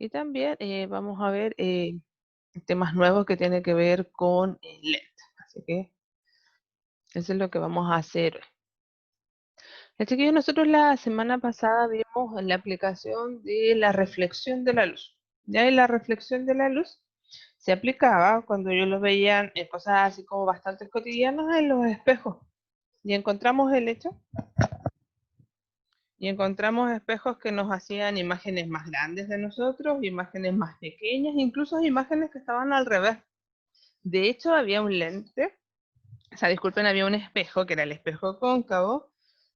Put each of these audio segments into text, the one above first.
Y también vamos a ver temas nuevos que tienen que ver con lentes. Así que eso es lo que vamos a hacer hoy. Así que nosotros la semana pasada vimos la aplicación de la reflexión de la luz. Ya en la reflexión de la luz se aplicaba cuando yo lo veía en cosas así como bastante cotidianas en los espejos. Y encontramos el hecho, y encontramos espejos que nos hacían imágenes más grandes de nosotros, imágenes más pequeñas, incluso imágenes que estaban al revés. De hecho, había un lente, o sea, disculpen, había un espejo, que era el espejo cóncavo,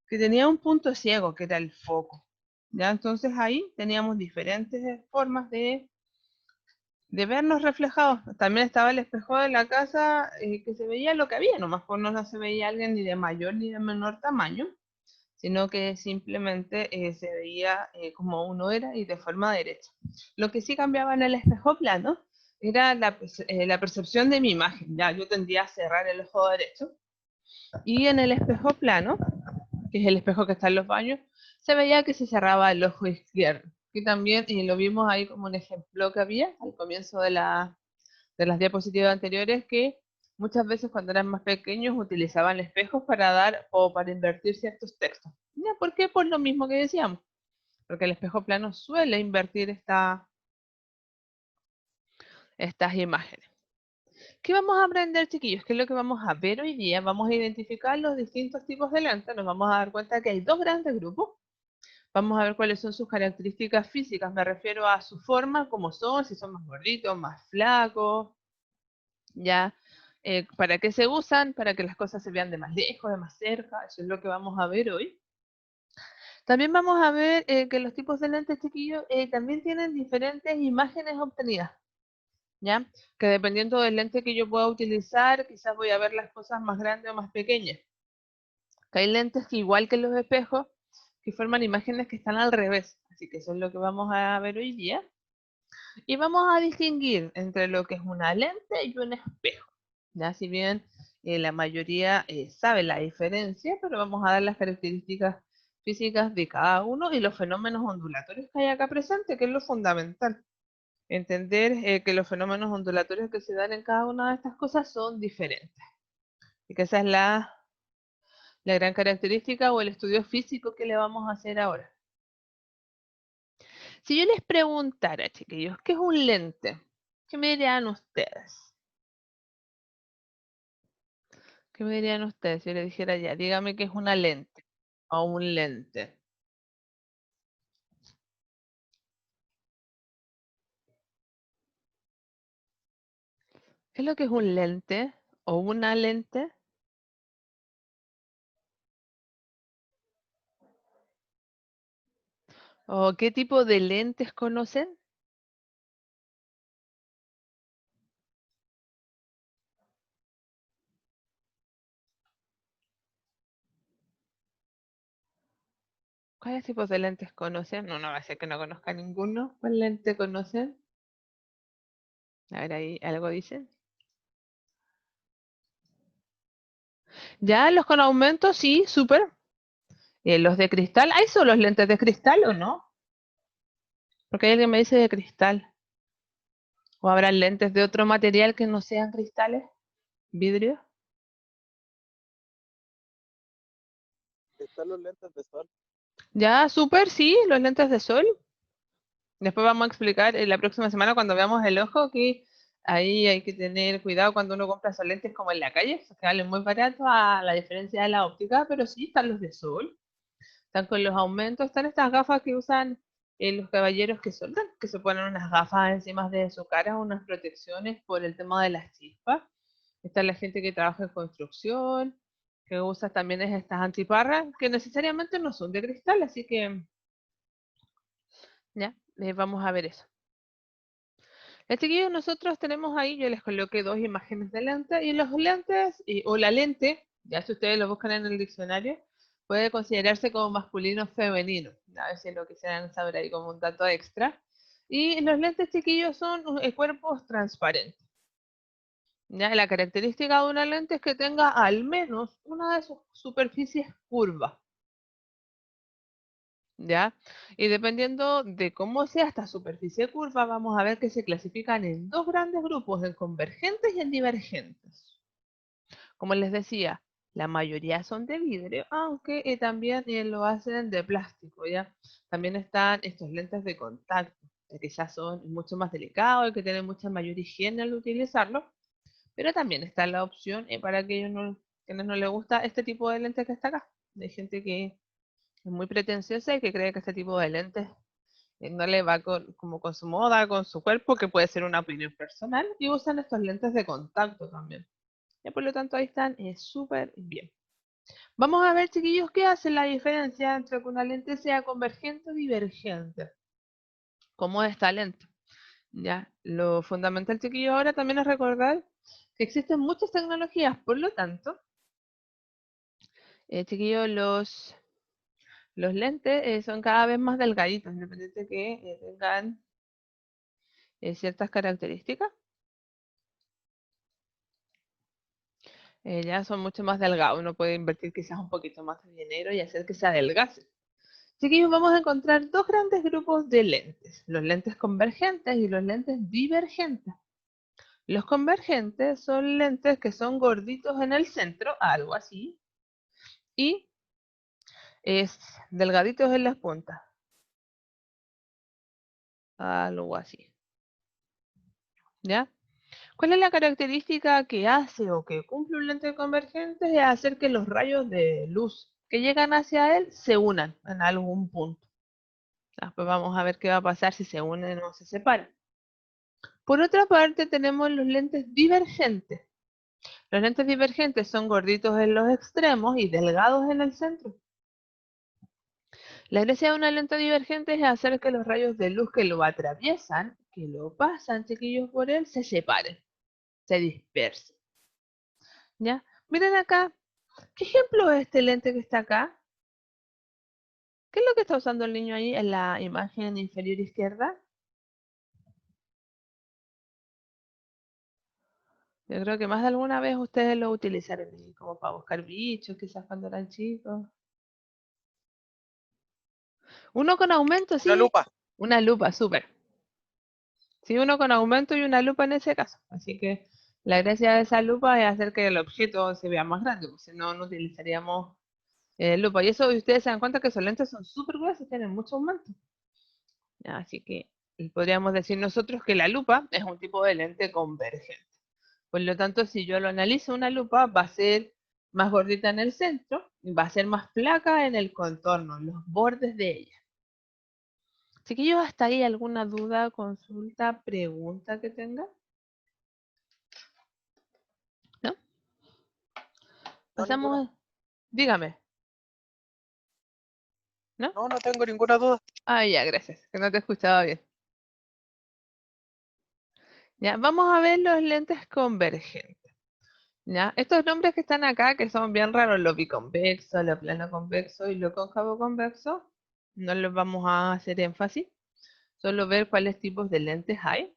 que tenía un punto ciego, que era el foco. ¿Ya? Entonces ahí teníamos diferentes formas de vernos reflejados. También estaba el espejo de la casa que se veía lo que había, nomás por no se veía alguien ni de mayor ni de menor tamaño, sino que simplemente se veía como uno era y de forma derecha. Lo que sí cambiaba en el espejo plano era la percepción de mi imagen. Ya, yo tendía a cerrar el ojo derecho y en el espejo plano, que es el espejo que está en los baños, se veía que se cerraba el ojo izquierdo. Y también lo vimos ahí como un ejemplo que había al comienzo de las diapositivas anteriores, que muchas veces cuando eran más pequeños utilizaban espejos para dar o para invertir ciertos textos. ¿Ya? ¿Por qué? Por lo mismo que decíamos, porque el espejo plano suele invertir estas imágenes. ¿Qué vamos a aprender, chiquillos? ¿Qué es lo que vamos a ver hoy día? Vamos a identificar los distintos tipos de lentes. Nos vamos a dar cuenta que hay dos grandes grupos. Vamos a ver cuáles son sus características físicas. Me refiero a su forma, cómo son, si son más gorditos, más flacos, ya. ¿Para qué se usan? Para que las cosas se vean de más lejos, de más cerca. Eso es lo que vamos a ver hoy. También vamos a ver que los tipos de lentes, chiquillos, también tienen diferentes imágenes obtenidas. ¿Ya? Que dependiendo del lente que yo pueda utilizar, quizás voy a ver las cosas más grandes o más pequeñas. Que hay lentes que igual que los espejos, que forman imágenes que están al revés. Así que eso es lo que vamos a ver hoy día. Y vamos a distinguir entre lo que es una lente y un espejo. Ya, si bien la mayoría sabe la diferencia, pero vamos a dar las características físicas de cada uno y los fenómenos ondulatorios que hay acá presentes, que es lo fundamental. Entender que los fenómenos ondulatorios que se dan en cada una de estas cosas son diferentes. Y que esa es la gran característica o el estudio físico que le vamos a hacer ahora. Si yo les preguntara, chiquillos, ¿qué es un lente? ¿Qué me dirían ustedes? ¿Qué me dirían ustedes si yo les dijera ya, dígame qué es una lente o un lente? ¿Qué es lo que es un lente o una lente? ¿O qué tipo de lentes conocen? ¿Cuáles tipos de lentes conocen? No, no va a ser que no conozca ninguno. ¿Cuál lente conocen? A ver, ahí algo dicen. Ya, los con aumento, sí, súper. Los de cristal, ¿hay solo los lentes de cristal o no? Porque hay alguien me dice de cristal. ¿O habrá lentes de otro material que no sean cristales? ¿Vidrio? Están los lentes de sol. Ya, súper, sí, los lentes de sol. Después vamos a explicar en la próxima semana cuando veamos el ojo que ahí hay que tener cuidado cuando uno compra esos lentes como en la calle, que valen muy barato a la diferencia de la óptica, pero sí están los de sol, están con los aumentos, están estas gafas que usan los caballeros que soldan, que se ponen unas gafas encima de su cara, unas protecciones por el tema de las chispas. Está la gente que trabaja en construcción, que usa también estas antiparras, que necesariamente no son de cristal, así que ya, vamos a ver eso. Chiquillos, nosotros tenemos ahí, yo les coloqué dos imágenes de lente, y los lentes, o la lente, ya si ustedes lo buscan en el diccionario, puede considerarse como masculino o femenino. A ver si lo quisieran saber ahí como un dato extra. Y los lentes, chiquillos, son cuerpos transparentes. ¿Ya? La característica de una lente es que tenga al menos una de sus superficies curvas. ¿ya? Y dependiendo de cómo sea esta superficie curva, vamos a ver que se clasifican en dos grandes grupos, en convergentes y en divergentes. Como les decía, la mayoría son de vidrio, aunque también lo hacen de plástico, ¿ya? También están estos lentes de contacto, que quizás son mucho más delicados y que tienen mucha mayor higiene al utilizarlo, pero también está la opción para aquellos quienes no les gusta este tipo de lentes que está acá. Hay gente que es muy pretenciosa y que cree que este tipo de lentes no le va como con su moda, con su cuerpo, que puede ser una opinión personal, y usan estos lentes de contacto también. Y por lo tanto ahí están súper bien. Vamos a ver, chiquillos, qué hace la diferencia entre que una lente sea convergente o divergente. ¿Cómo es esta lente? Ya, lo fundamental, chiquillos, ahora también es recordar que existen muchas tecnologías, por lo tanto, chiquillos, los lentes son cada vez más delgaditos, independiente de que tengan ciertas características. Ya son mucho más delgados. Uno puede invertir quizás un poquito más de dinero y hacer que se adelgace. Así que vamos a encontrar dos grandes grupos de lentes, los lentes convergentes y los lentes divergentes. Los convergentes son lentes que son gorditos en el centro, algo así, y es delgaditos en las puntas, algo así. ¿Ya? ¿Cuál es la característica que hace o que cumple un lente convergente? Es hacer que los rayos de luz que llegan hacia él se unan en algún punto. Después vamos a ver qué va a pasar si se unen o se separan. Por otra parte, tenemos los lentes divergentes. Los lentes divergentes son gorditos en los extremos y delgados en el centro. La gracia de una lente divergente es hacer que los rayos de luz que lo atraviesan, que lo pasan, chiquillos, por él, se separen, se dispersen. ¿Ya? Miren acá, ¿qué ejemplo es este lente que está acá? ¿Qué es lo que está usando el niño ahí en la imagen inferior izquierda? Yo creo que más de alguna vez ustedes lo utilizaron ahí, como para buscar bichos, quizás cuando eran chicos. Uno con aumento, Una sí. lupa. Una lupa, súper. Sí, uno con aumento y una lupa en ese caso. Así que la gracia de esa lupa es hacer que el objeto se vea más grande, porque si no, no utilizaríamos lupa. Y eso ustedes se dan cuenta que esos lentes son súper gruesos, tienen mucho aumento. Así que podríamos decir nosotros que la lupa es un tipo de lente convergente. Por lo tanto, si yo lo analizo una lupa, va a ser más gordita en el centro y va a ser más flaca en el contorno, en los bordes de ella. Chiquillos, ¿hasta ahí alguna duda, consulta, pregunta que tenga? ¿No? No, ninguna. Pasamos, dígame, ¿no? No, no tengo ninguna duda. Ah, ya, gracias, que no te escuchaba bien. Ya, vamos a ver los lentes convergentes. ¿Ya? Estos nombres que están acá, que son bien raros, lo biconvexo, lo plano convexo y lo cóncavo convexo, no los vamos a hacer énfasis, solo ver cuáles tipos de lentes hay.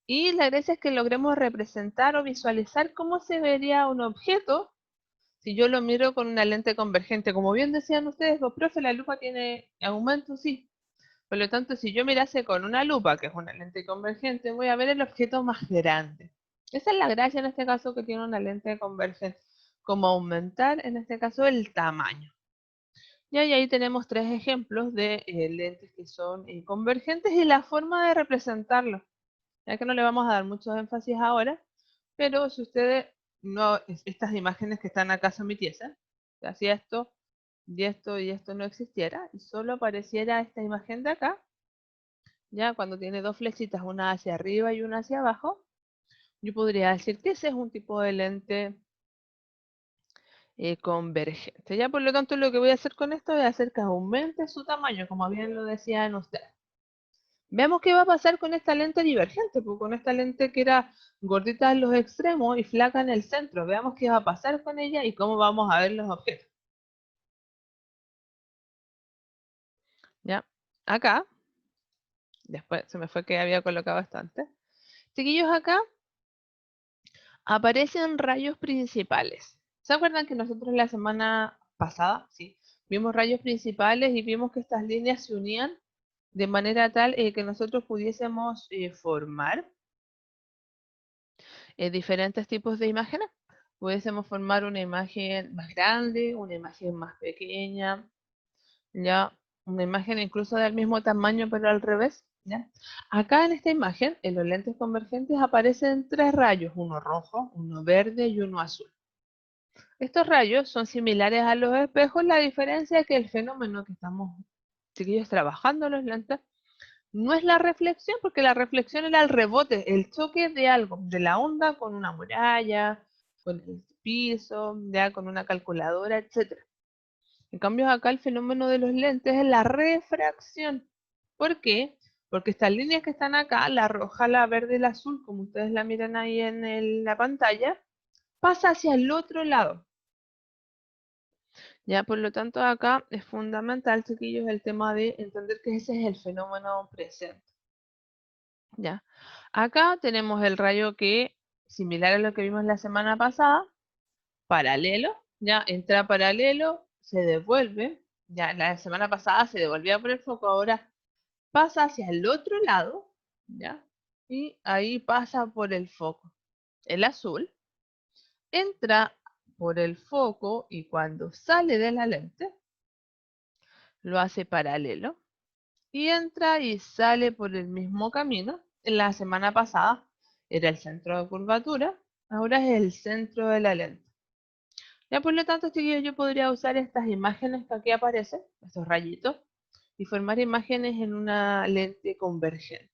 Y la gracia es que logremos representar o visualizar cómo se vería un objeto si yo lo miro con una lente convergente. Como bien decían ustedes, pues, profe, la lupa tiene aumento, sí. Por lo tanto, si yo mirase con una lupa, que es una lente convergente, voy a ver el objeto más grande. Esa es la gracia en este caso que tiene una lente convergente, como aumentar en este caso el tamaño. Y ahí tenemos tres ejemplos de lentes que son convergentes y la forma de representarlos. Ya que no le vamos a dar mucho énfasis ahora, pero si ustedes no, estas imágenes que están acá son mi pieza, si esto y esto y esto no existiera, y solo apareciera esta imagen de acá, ya cuando tiene dos flechitas, una hacia arriba y una hacia abajo, yo podría decir que ese es un tipo de lente convergente. Ya por lo tanto lo que voy a hacer con esto es hacer que aumente su tamaño, como bien lo decían ustedes. Veamos qué va a pasar con esta lente divergente, pues con esta lente que era gordita en los extremos y flaca en el centro. Veamos qué va a pasar con ella y cómo vamos a ver los objetos. Ya, acá, después se me fue que había colocado bastante. Chiquillos, acá aparecen rayos principales. ¿Se acuerdan que nosotros la semana pasada, sí, Vimos rayos principales y vimos que estas líneas se unían de manera tal que nosotros pudiésemos formar diferentes tipos de imágenes. Pudiésemos formar una imagen más grande, una imagen más pequeña, ya una imagen incluso del mismo tamaño pero al revés. ¿Ya? Acá en esta imagen, en los lentes convergentes aparecen tres rayos, uno rojo, uno verde y uno azul. Estos rayos son similares a los espejos, la diferencia es que el fenómeno que estamos, chiquillos, trabajando en los lentes no es la reflexión, porque la reflexión era el rebote, el choque de algo, de la onda con una muralla, con el piso, ya con una calculadora, etc. En cambio, acá el fenómeno de los lentes es la refracción. ¿Por qué? Porque estas líneas que están acá, la roja, la verde y la azul, como ustedes la miran ahí en la pantalla, pasa hacia el otro lado. Ya, por lo tanto, acá es fundamental, chiquillos, el tema de entender que ese es el fenómeno presente. ¿Ya? Acá tenemos el rayo que, similar a lo que vimos la semana pasada, paralelo, ya entra paralelo, se devuelve, ya la semana pasada se devolvía por el foco, ahora pasa hacia el otro lado, ya, y ahí pasa por el foco. El azul entra por el foco y cuando sale de la lente, lo hace paralelo y entra y sale por el mismo camino. En la semana pasada era el centro de curvatura, ahora es el centro de la lente. Ya por lo tanto, chiquillos, yo podría usar estas imágenes que aquí aparecen, estos rayitos, y formar imágenes en una lente convergente.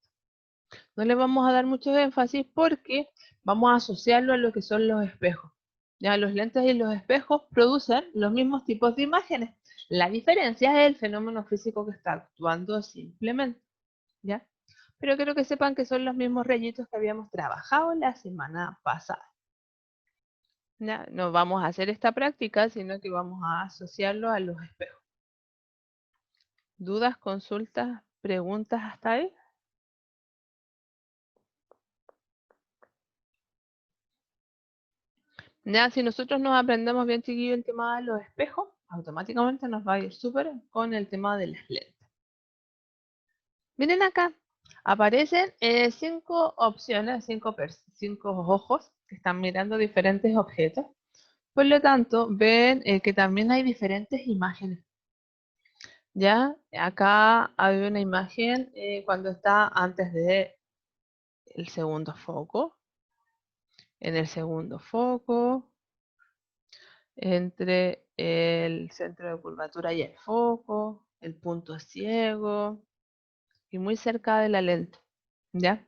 No le vamos a dar mucho énfasis porque vamos a asociarlo a lo que son los espejos. Ya los lentes y los espejos producen los mismos tipos de imágenes. La diferencia es el fenómeno físico que está actuando simplemente. ¿Ya? Pero quiero que sepan que son los mismos rayitos que habíamos trabajado la semana pasada. ¿Ya? No vamos a hacer esta práctica, sino que vamos a asociarlo a los espejos. ¿Dudas, consultas, preguntas hasta ahí? Ya, si nosotros nos aprendemos bien, chiquillo, el tema de los espejos, automáticamente nos va a ir súper con el tema de las lentes. Miren acá, aparecen 5 opciones, 5 ojos que están mirando diferentes objetos. Por lo tanto, ven que también hay diferentes imágenes. Ya, acá hay una imagen cuando está antes de el segundo foco, en el segundo foco, entre el centro de curvatura y el foco, el punto ciego y muy cerca de la lente. ¿Ya?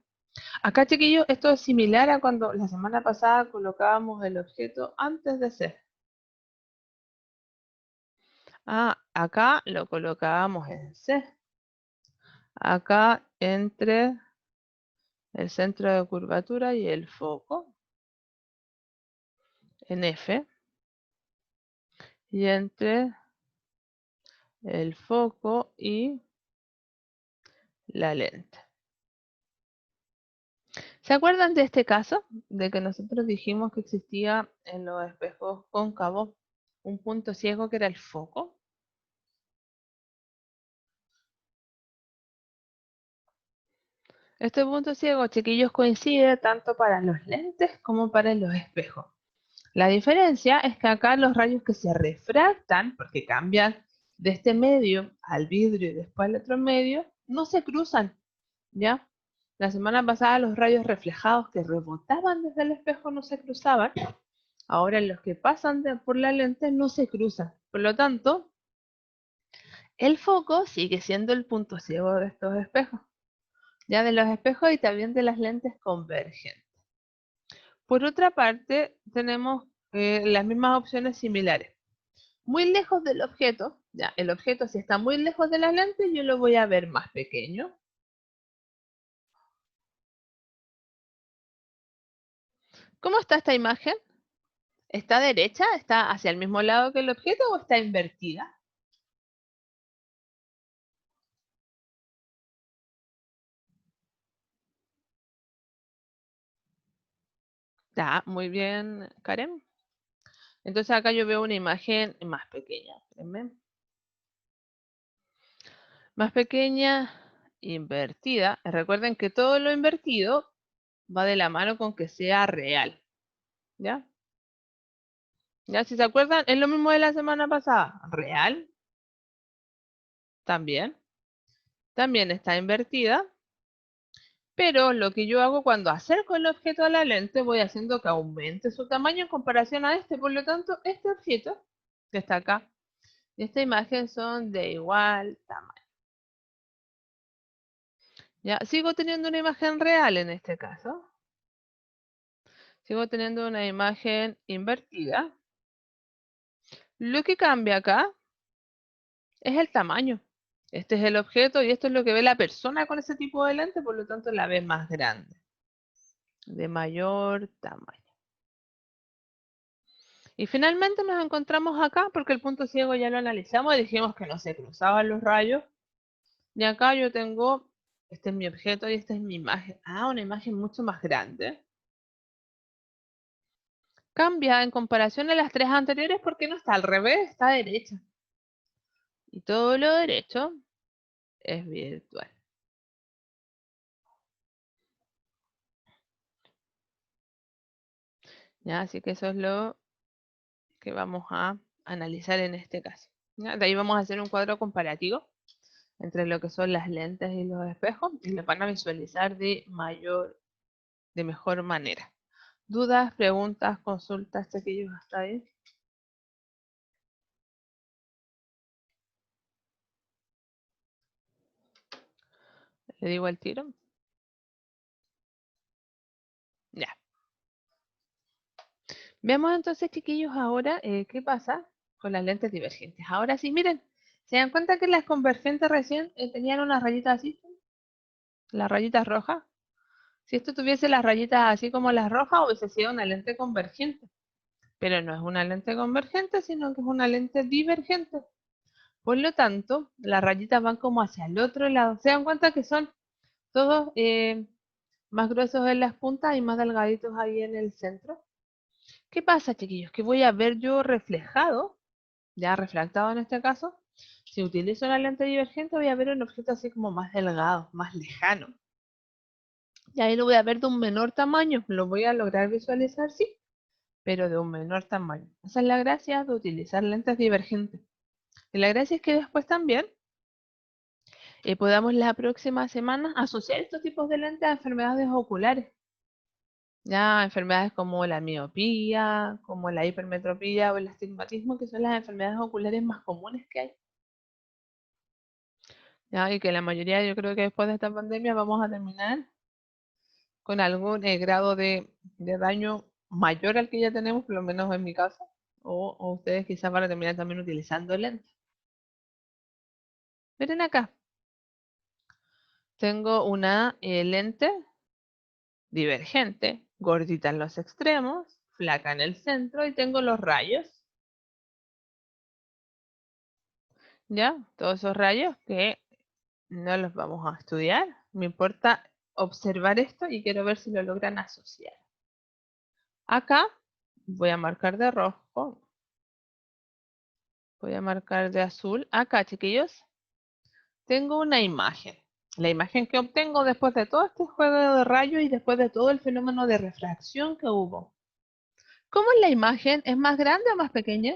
Acá, chiquillos, esto es similar a cuando la semana pasada colocábamos el objeto antes de ser. Ah, acá lo colocábamos en C. Acá entre el centro de curvatura y el foco en F. Y entre el foco y la lente. ¿Se acuerdan de este caso? De que nosotros dijimos que existía en los espejos cóncavos un punto ciego que era el foco. Este punto ciego, chiquillos, coincide tanto para los lentes como para los espejos. La diferencia es que acá los rayos que se refractan, porque cambian de este medio al vidrio y después al otro medio, no se cruzan, ¿ya? La semana pasada los rayos reflejados que rebotaban desde el espejo no se cruzaban. Ahora los que pasan por la lente no se cruzan. Por lo tanto, el foco sigue siendo el punto ciego de estos espejos. Ya de los espejos y también de las lentes convergentes. Por otra parte, tenemos las mismas opciones similares. Muy lejos del objeto, ya, el objeto si está muy lejos de las lentes, yo lo voy a ver más pequeño. ¿Cómo está esta imagen? ¿Está derecha? ¿Está hacia el mismo lado que el objeto o está invertida? Ya, muy bien, Karen. Entonces acá yo veo una imagen más pequeña. Espérenme. Más pequeña, invertida. Recuerden que todo lo invertido va de la mano con que sea real. ¿Ya? ¿Ya? Si se acuerdan, es lo mismo de la semana pasada. Real. También. También está invertida. Pero lo que yo hago cuando acerco el objeto a la lente, voy haciendo que aumente su tamaño en comparación a este. Por lo tanto, este objeto que está acá y esta imagen son de igual tamaño. Ya, sigo teniendo una imagen real en este caso. Sigo teniendo una imagen invertida. Lo que cambia acá es el tamaño. Este es el objeto y esto es lo que ve la persona con ese tipo de lente, por lo tanto la ve más grande, de mayor tamaño. Y finalmente nos encontramos acá porque el punto ciego ya lo analizamos y dijimos que no se cruzaban los rayos. Y acá yo tengo, este es mi objeto y esta es mi imagen. Ah, una imagen mucho más grande. Cambia en comparación a las tres anteriores porque no está al revés, está derecha. Y todo lo derecho es virtual. ¿Ya? Así que eso es lo que vamos a analizar en este caso. ¿Ya? De ahí vamos a hacer un cuadro comparativo entre lo que son las lentes y los espejos y lo van a visualizar de mejor manera. ¿Dudas, preguntas, consultas, chiquillos, hasta ahí? ¿Le digo al tiro? Ya. Veamos entonces, chiquillos, ahora qué pasa con las lentes divergentes. Ahora sí, miren, ¿se dan cuenta que las convergentes recién tenían unas rayitas así? Las rayitas rojas. Si esto tuviese las rayitas así como las rojas, hubiese sido una lente convergente. Pero no es una lente convergente, sino que es una lente divergente. Por lo tanto, las rayitas van como hacia el otro lado. ¿Se dan cuenta que son todos más gruesos en las puntas y más delgaditos ahí en el centro? ¿Qué pasa, chiquillos? Que voy a ver yo reflejado, ya refractado en este caso. Si utilizo una lente divergente, voy a ver un objeto así como más delgado, más lejano. Y ahí lo voy a ver de un menor tamaño. Lo voy a lograr visualizar, sí, pero de un menor tamaño. Esa es la gracia de utilizar lentes divergentes. Y la gracia es que después también podamos la próxima semana asociar estos tipos de lentes a enfermedades oculares. Ya enfermedades como la miopía, como la hipermetropía o el astigmatismo, que son las enfermedades oculares más comunes que hay. Ya, y que la mayoría, yo creo que después de esta pandemia vamos a terminar con algún grado de daño mayor al que ya tenemos, por lo menos en mi caso, o ustedes quizás van a terminar también utilizando lentes. Miren acá, tengo una lente divergente, gordita en los extremos, flaca en el centro y tengo los rayos, ¿ya? Todos esos rayos que no los vamos a estudiar, me importa observar esto y quiero ver si lo logran asociar. Acá voy a marcar de rojo, voy a marcar de azul. Acá, chiquillos, tengo una imagen. La imagen que obtengo después de todo este juego de rayos y después de todo el fenómeno de refracción que hubo. ¿Cómo es la imagen? ¿Es más grande o más pequeña?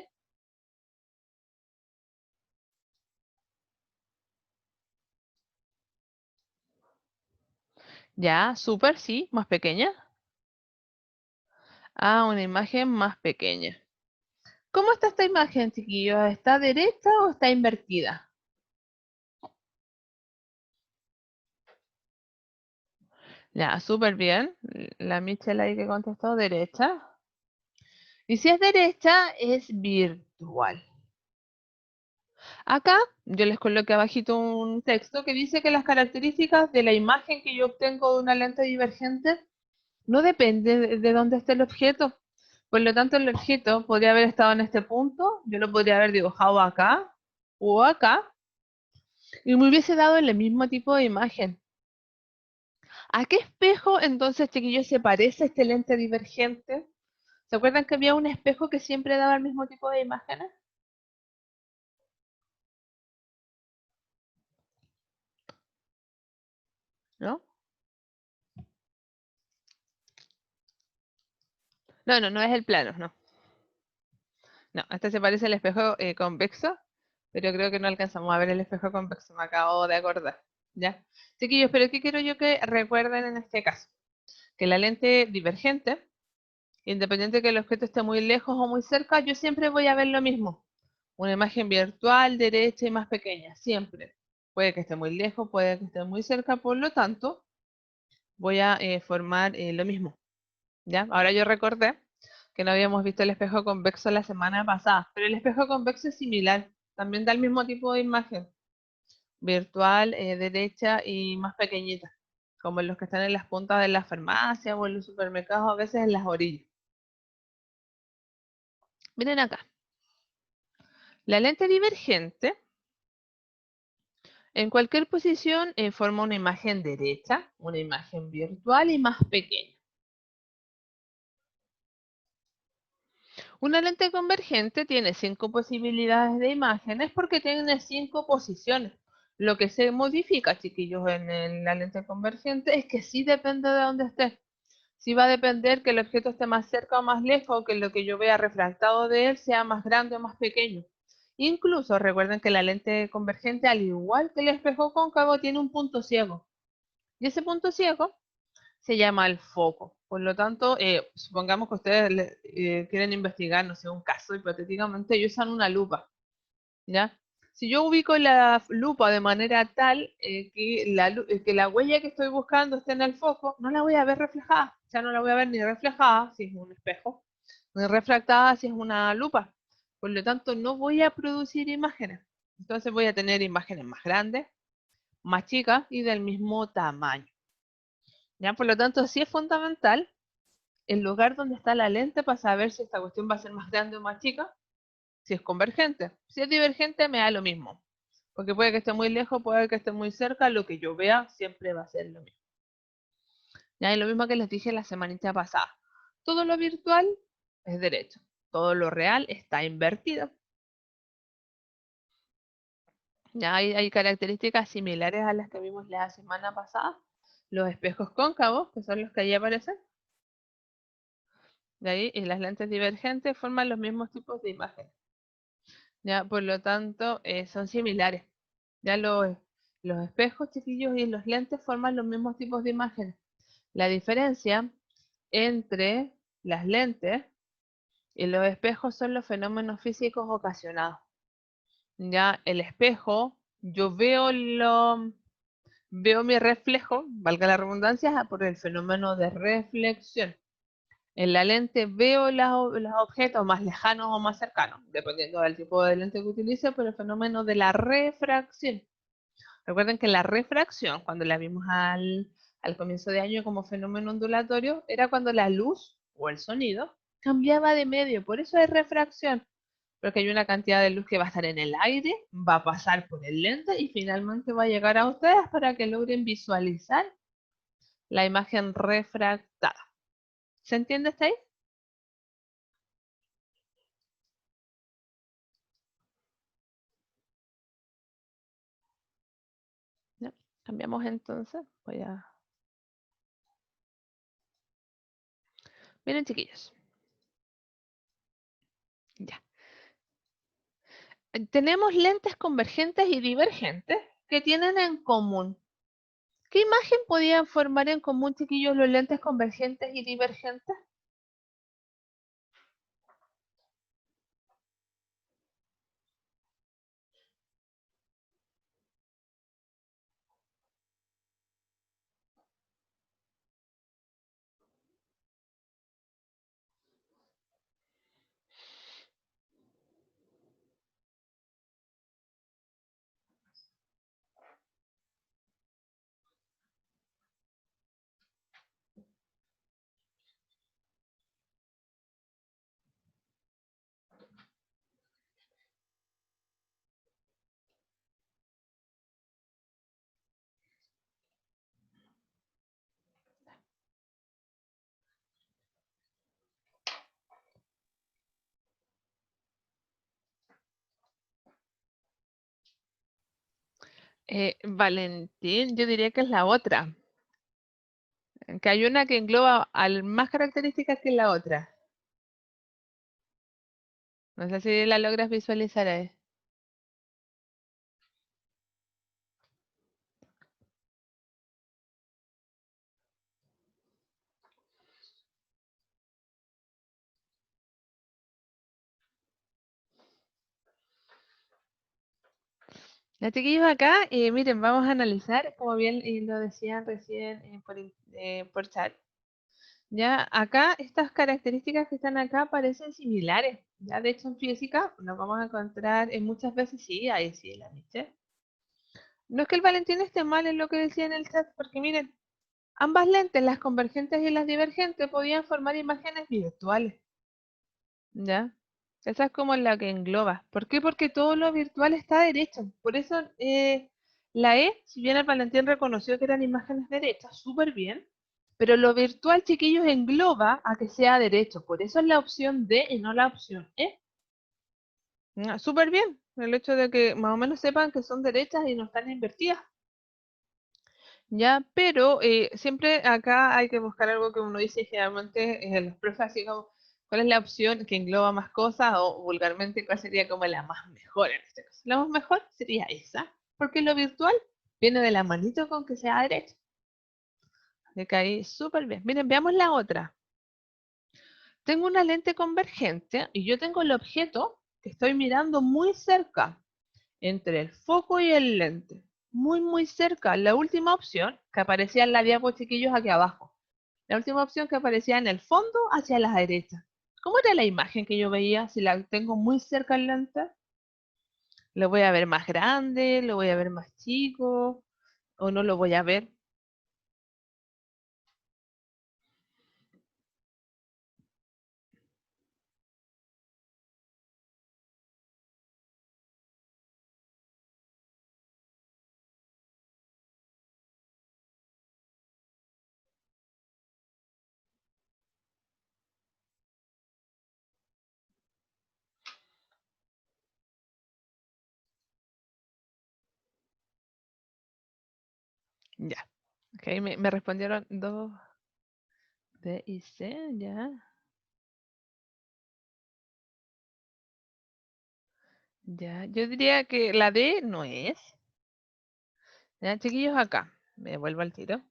Ya, súper, sí, más pequeña. Ah, una imagen más pequeña. ¿Cómo está esta imagen, chiquillos? ¿Está derecha o está invertida? Ya, súper bien. La Michelle ahí que contestó, derecha. Y si es derecha, es virtual. Acá yo les coloqué abajito un texto que dice que las características de la imagen que yo obtengo de una lente divergente no depende de dónde esté el objeto. Por lo tanto, el objeto podría haber estado en este punto, yo lo podría haber dibujado acá o acá, y me hubiese dado el mismo tipo de imagen. ¿A qué espejo entonces, chiquillos, se parece este lente divergente? ¿Se acuerdan que había un espejo que siempre daba el mismo tipo de imágenes? No, no es el plano, no. No, este se parece al espejo convexo, pero creo que no alcanzamos a ver el espejo convexo, me acabo de acordar. ¿Ya? Chiquillos, pero ¿qué quiero yo que recuerden en este caso? Que la lente divergente, independiente de que el objeto esté muy lejos o muy cerca, yo siempre voy a ver lo mismo. Una imagen virtual, derecha y más pequeña, siempre. Puede que esté muy lejos, puede que esté muy cerca, por lo tanto, voy a formar lo mismo. ¿Ya? Ahora yo recordé que no habíamos visto el espejo convexo la semana pasada, pero el espejo convexo es similar, también da el mismo tipo de imagen, virtual, derecha y más pequeñita, como los que están en las puntas de la farmacia o en los supermercados, a veces en las orillas. Miren acá, la lente divergente en cualquier posición forma una imagen derecha, una imagen virtual y más pequeña. Una lente convergente tiene 5 posibilidades de imágenes porque tiene 5 posiciones. Lo que se modifica, chiquillos, en la lente convergente es que sí depende de dónde esté. Sí va a depender que el objeto esté más cerca o más lejos, o que lo que yo vea refractado de él sea más grande o más pequeño. Incluso recuerden que la lente convergente, al igual que el espejo cóncavo, tiene un punto ciego. Y ese punto ciego se llama el foco. Por lo tanto, supongamos que ustedes quieren investigar, no sé, un caso hipotéticamente, y usan una lupa, ¿ya? Si yo ubico la lupa de manera tal que la huella que estoy buscando esté en el foco, no la voy a ver reflejada. Ya no la voy a ver ni reflejada si es un espejo, ni refractada si es una lupa. Por lo tanto, no voy a producir imágenes. Entonces voy a tener imágenes más grandes, más chicas y del mismo tamaño. ¿Ya? Por lo tanto, sí es fundamental el lugar donde está la lente para saber si esta cuestión va a ser más grande o más chica, si es convergente. Si es divergente, me da lo mismo. Porque puede que esté muy lejos, puede que esté muy cerca, lo que yo vea siempre va a ser lo mismo. Ya, y lo mismo que les dije la semanita pasada. Todo lo virtual es derecho. Todo lo real está invertido. Ya hay características similares a las que vimos la semana pasada. Los espejos cóncavos, que son los que ahí aparecen. De ahí, y las lentes divergentes forman los mismos tipos de imágenes. Ya, por lo tanto, son similares. Ya los espejos, chiquillos, y los lentes forman los mismos tipos de imágenes. La diferencia entre las lentes y los espejos son los fenómenos físicos ocasionados. Ya el espejo, yo veo mi reflejo, valga la redundancia, por el fenómeno de reflexión. En la lente veo los objetos más lejanos o más cercanos, dependiendo del tipo de lente que utilice, por el fenómeno de la refracción. Recuerden que la refracción, cuando la vimos al comienzo de año como fenómeno ondulatorio, era cuando la luz o el sonido cambiaba de medio. Por eso es refracción, porque hay una cantidad de luz que va a estar en el aire, va a pasar por el lente y finalmente va a llegar a ustedes para que logren visualizar la imagen refractada. ¿Se entiende hasta ahí? Ya, cambiamos entonces. Miren, chiquillos. Ya. Tenemos lentes convergentes y divergentes que tienen en común. ¿Qué imagen podían formar en común, chiquillos, los lentes convergentes y divergentes? Valentín, yo diría que es la otra. Que hay una que engloba más características que la otra. No sé si la logras visualizar ahí. Ya, chiquillos, acá, miren, vamos a analizar, como bien lo decían recién por chat. Ya, acá, estas características que están acá parecen similares. Ya, de hecho, en física nos vamos a encontrar muchas veces, sí, ahí sí, la Miche. No es que el Valentín esté mal en lo que decía en el chat, porque miren, ambas lentes, las convergentes y las divergentes, podían formar imágenes virtuales. ¿Ya? Esa es como la que engloba. ¿Por qué? Porque todo lo virtual está derecho. Por eso la E, si bien el Valentín reconoció que eran imágenes derechas, súper bien, pero lo virtual, chiquillos, engloba a que sea derecho. Por eso es la opción D y no la opción E. Súper bien. El hecho de que más o menos sepan que son derechas y no están invertidas. Ya, pero siempre acá hay que buscar algo que uno dice generalmente en los profes, así como, ¿cuál es la opción que engloba más cosas? O vulgarmente, ¿cuál sería como la más mejor en este caso? La más mejor sería esa, porque lo virtual viene de la manito con que sea derecha. Le caí súper bien. Miren, veamos la otra. Tengo una lente convergente y yo tengo el objeto que estoy mirando muy cerca entre el foco y el lente. Muy, muy cerca. La última opción que aparecía en la diapo, chiquillos, aquí abajo. La última opción que aparecía en el fondo hacia la derecha. ¿Cómo era la imagen que yo veía? Si la tengo muy cerca al lente, ¿lo voy a ver más grande? ¿Lo voy a ver más chico? ¿O no lo voy a ver? Ya. Ok, me respondieron dos D y C, ya. Ya, yo diría que la D no es. Ya, chiquillos, acá. Me vuelvo al tiro.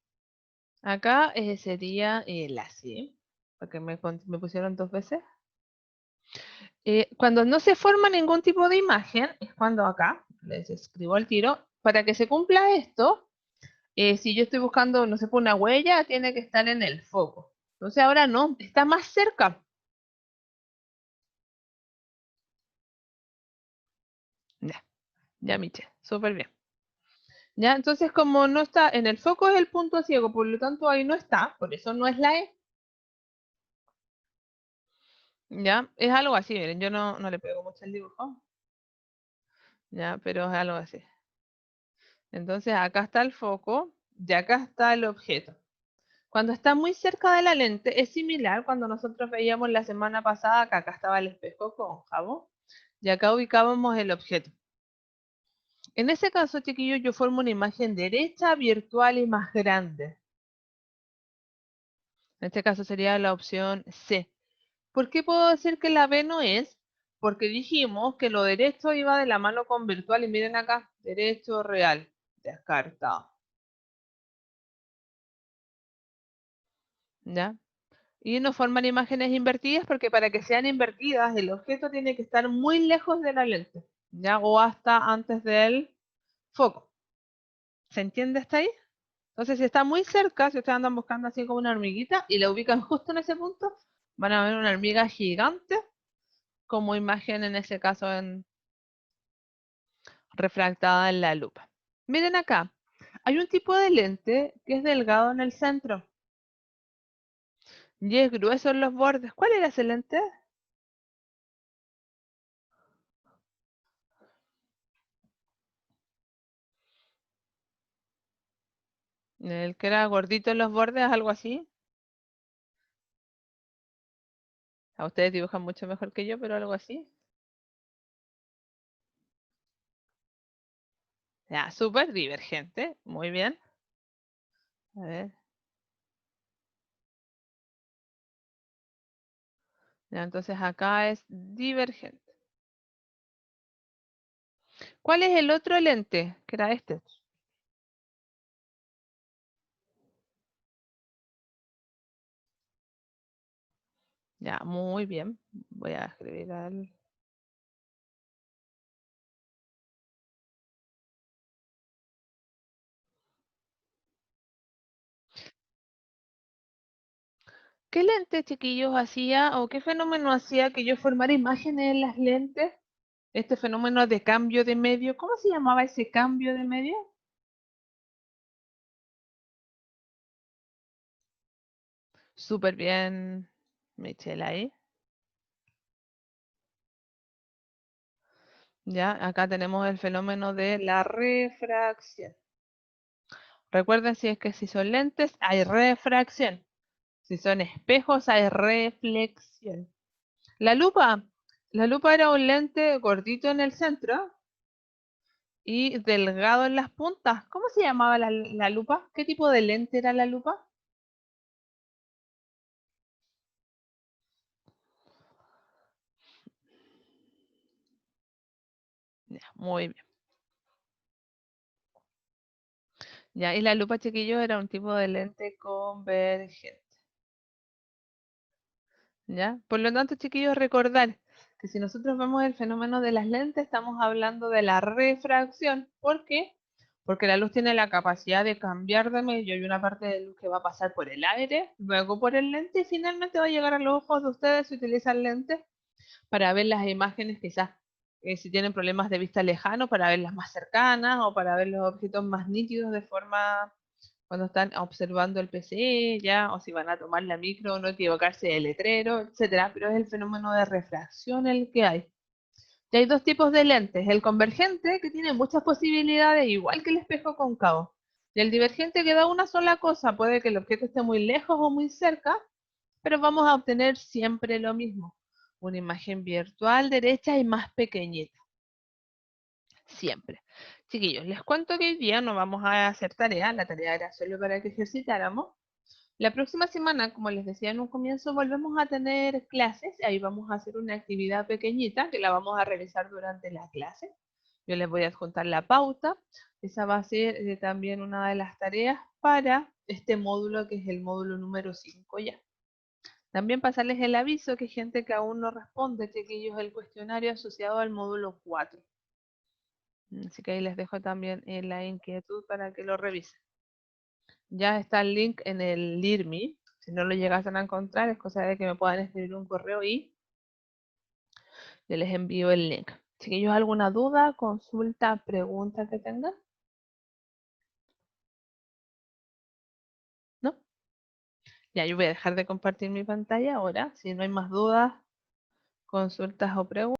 Acá sería la C, porque me pusieron dos veces. Cuando no se forma ningún tipo de imagen, es cuando acá, les escribo al tiro, para que se cumpla esto, si yo estoy buscando, no sé, por una huella, tiene que estar en el foco. Entonces ahora no, está más cerca. Ya, ya, Miche, súper bien. Ya, entonces como no está, en el foco es el punto ciego, por lo tanto ahí no está, por eso no es la E. Ya, es algo así, miren, yo no le pego mucho el dibujo. Ya, pero es algo así. Entonces acá está el foco y acá está el objeto. Cuando está muy cerca de la lente es similar cuando nosotros veíamos la semana pasada que acá estaba el espejo con jabón y acá ubicábamos el objeto. En ese caso, chiquillos, yo formo una imagen derecha, virtual y más grande. En este caso sería la opción C. ¿Por qué puedo decir que la B no es? Porque dijimos que lo derecho iba de la mano con virtual y miren acá, derecho real, descartado. ¿Ya? Y no forman imágenes invertidas porque para que sean invertidas el objeto tiene que estar muy lejos de la lente, ¿ya? O hasta antes del foco. ¿Se entiende hasta ahí? Entonces si está muy cerca, si ustedes andan buscando así como una hormiguita y la ubican justo en ese punto, van a ver una hormiga gigante como imagen en ese caso refractada en la lupa. Miren acá, hay un tipo de lente que es delgado en el centro y es grueso en los bordes. ¿Cuál era ese lente? El que era gordito en los bordes, algo así. A ustedes dibujan mucho mejor que yo, pero algo así. Ya, súper divergente. Muy bien. A ver. Ya, entonces acá es divergente. ¿Cuál es el otro lente? Que era este. Ya, muy bien. Voy a escribir al... ¿Qué lente, chiquillos, hacía o qué fenómeno hacía que yo formara imágenes en las lentes? Este fenómeno de cambio de medio, ¿cómo se llamaba ese cambio de medio? Súper bien, Michelle, ahí. Ya, acá tenemos el fenómeno de la refracción. Recuerden si son lentes, hay refracción. Si son espejos, hay reflexión. La lupa. La lupa era un lente gordito en el centro y delgado en las puntas. ¿Cómo se llamaba la lupa? ¿Qué tipo de lente era la lupa? Ya, muy bien. Ya, y la lupa, chiquillos, era un tipo de lente convergente. ¿Ya? Por lo tanto, chiquillos, recordar que si nosotros vemos el fenómeno de las lentes, estamos hablando de la refracción. ¿Por qué? Porque la luz tiene la capacidad de cambiar de medio y una parte de luz que va a pasar por el aire, luego por el lente y finalmente va a llegar a los ojos de ustedes si utilizan lentes para ver las imágenes quizás si tienen problemas de vista lejano, para verlas más cercanas o para ver los objetos más nítidos de forma cuando están observando el PC, ya, o si van a tomar la micro o no equivocarse del letrero, etcétera, pero es el fenómeno de refracción el que hay. Y hay dos tipos de lentes, el convergente que tiene muchas posibilidades, igual que el espejo cóncavo, y el divergente que da una sola cosa, puede que el objeto esté muy lejos o muy cerca, pero vamos a obtener siempre lo mismo, una imagen virtual derecha y más pequeñita, siempre. Chiquillos, les cuento que hoy día no vamos a hacer tarea, la tarea era solo para que ejercitáramos. La próxima semana, como les decía en un comienzo, volvemos a tener clases. Ahí vamos a hacer una actividad pequeñita que la vamos a realizar durante la clase. Yo les voy a adjuntar la pauta. Esa va a ser también una de las tareas para este módulo que es el módulo número 5 ya. También pasarles el aviso que hay gente que aún no responde, chiquillos, el cuestionario asociado al módulo 4. Así que ahí les dejo también la inquietud para que lo revisen. Ya está el link en el LIRMI. Si no lo llegasen a encontrar, es cosa de que me puedan escribir un correo y yo les envío el link. Chiquillos, ¿alguna duda, consulta, pregunta que tengan? ¿No? Ya, yo voy a dejar de compartir mi pantalla ahora. Si no hay más dudas, consultas o preguntas.